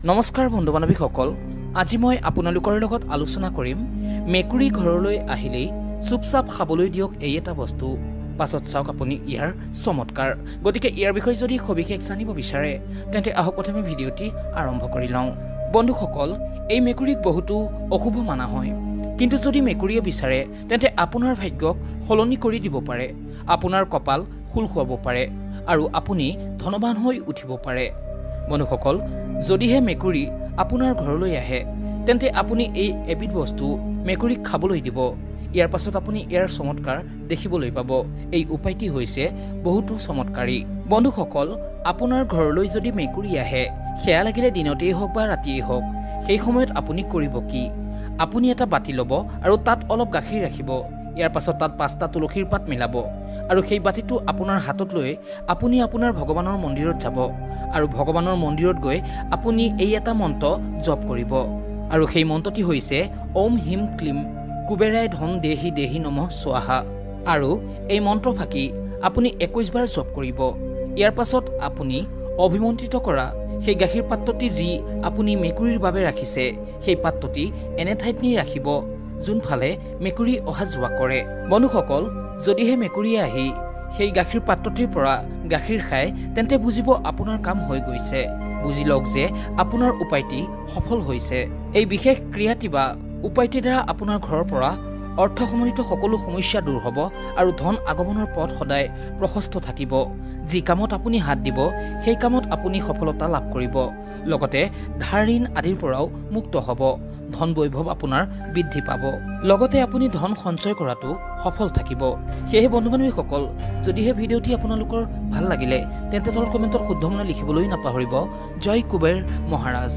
নমস্কাৰ বন্ধু বান্ধৱীসকল, আজি মই আপোনালোকৰ লগত আলোচনা কৰিম মেকুৰী ঘৰলৈ আহিলেই চুপচাপ খাবলৈ দিয়ক এই এটা বস্তু। পাছত চাওক আপুনি ইয়াৰ চমৎকাৰ। গতিকে ইয়াৰ বিষয়ে যদি সবিশেষ জানিব বিচাৰে তেন্তে আহক প্ৰথমে ভিডিঅ'টি আৰম্ভ কৰি লওঁ। বন্ধুসকল, এই মেকুৰীক বহুতো অশুভ মানা হয়, কিন্তু যদি মেকুৰীয়ে বিচাৰে তেন্তে আপোনাৰ ভাগ্যক সলনি কৰি দিব পাৰে, আপোনাৰ কপাল খোল খুৱাব পাৰে আৰু আপুনি ধনৱান হৈ উঠিব পাৰে। বন্ধুসকল, যদিহে মেকুৰী আপোনাৰ ঘৰলৈ আহে তেন্তে আপুনি এই এবিধ বস্তু মেকুৰীক খাবলৈ দিব। ইয়াৰ পাছত আপুনি ইয়াৰ চমৎকাৰ দেখিবলৈ পাব। এই উপায়টি হৈছে বহুতো চমৎকাৰী। বন্ধুসকল, আপোনাৰ ঘৰলৈ যদি মেকুৰী আহে, সেয়া লাগিলে দিনতেই হওক বা ৰাতিয়েই হওক, সেই সময়ত আপুনি কৰিব কি? আপুনি এটা বাতি ল'ব আৰু তাত অলপ গাখীৰ ৰাখিব। ইয়াৰ পাছত তাত 5টা তুলসীৰ পাত মিলাব আৰু সেই বাতিটো আপোনাৰ হাতত লৈ আপুনি আপোনাৰ ভগৱানৰ মন্দিৰত যাব আৰু ভগৱানৰ মন্দিৰত গৈ আপুনি এই এটা মন্ত্ৰ জপ কৰিব আৰু সেই মন্ত্ৰটি হৈছে ওম হিম ক্লিম কুবেৰাই ধন দেহি দেহি নমঃ স্বাহা। আৰু এই মন্ত্ৰ ফাঁকি আপুনি 21 বাৰ জপ কৰিব। ইয়াৰ পাছত আপুনি অভিমন্ত্ৰিত কৰা সেই গাখীৰ পাত্ৰটি যি আপুনি মেকুৰীৰ বাবে ৰাখিছে, সেই পাত্ৰটি এনে ঠাইত নি ৰাখিব যোনফালে মেকুৰী অহা যোৱা কৰে। বন্ধুসকল, যদিহে মেকুৰীয়ে আহি সেই গাখীৰ পাত্ৰটিৰ পৰা গাখীৰ খায় তেন্তে বুজিব আপোনাৰ কাম হৈ গৈছে। বুজি লওক যে আপোনাৰ উপায়টি সফল হৈছে। এই বিশেষ ক্ৰিয়াটি বা উপায়টিৰ দ্বাৰা আপোনাৰ ঘৰৰ পৰা অৰ্থ সম্বন্ধিত সকলো সমস্যা দূৰ হ'ব আৰু ধন আগমনৰ পথ সদায় প্ৰশস্ত থাকিব। যি কামত আপুনি হাত দিব সেই কামত আপুনি সফলতা লাভ কৰিব। লগতে ধাৰ ঋণ আদিৰ পৰাও মুক্ত হ'ব। ধন বৈভৱ আপোনাৰ বৃদ্ধি পাব। লগতে আপুনি ধন সঞ্চয় কৰাটো সফল থাকিব। সেয়েহে বন্ধু বান্ধৱীসকল, যদিহে ভিডিঅ'টি আপোনালোকৰ ভাল লাগিলে তেন্তে তলত কমেণ্টত শুদ্ধ মনে লিখিবলৈ নাপাহৰিব। জয় কুবেৰ মহাৰাজ।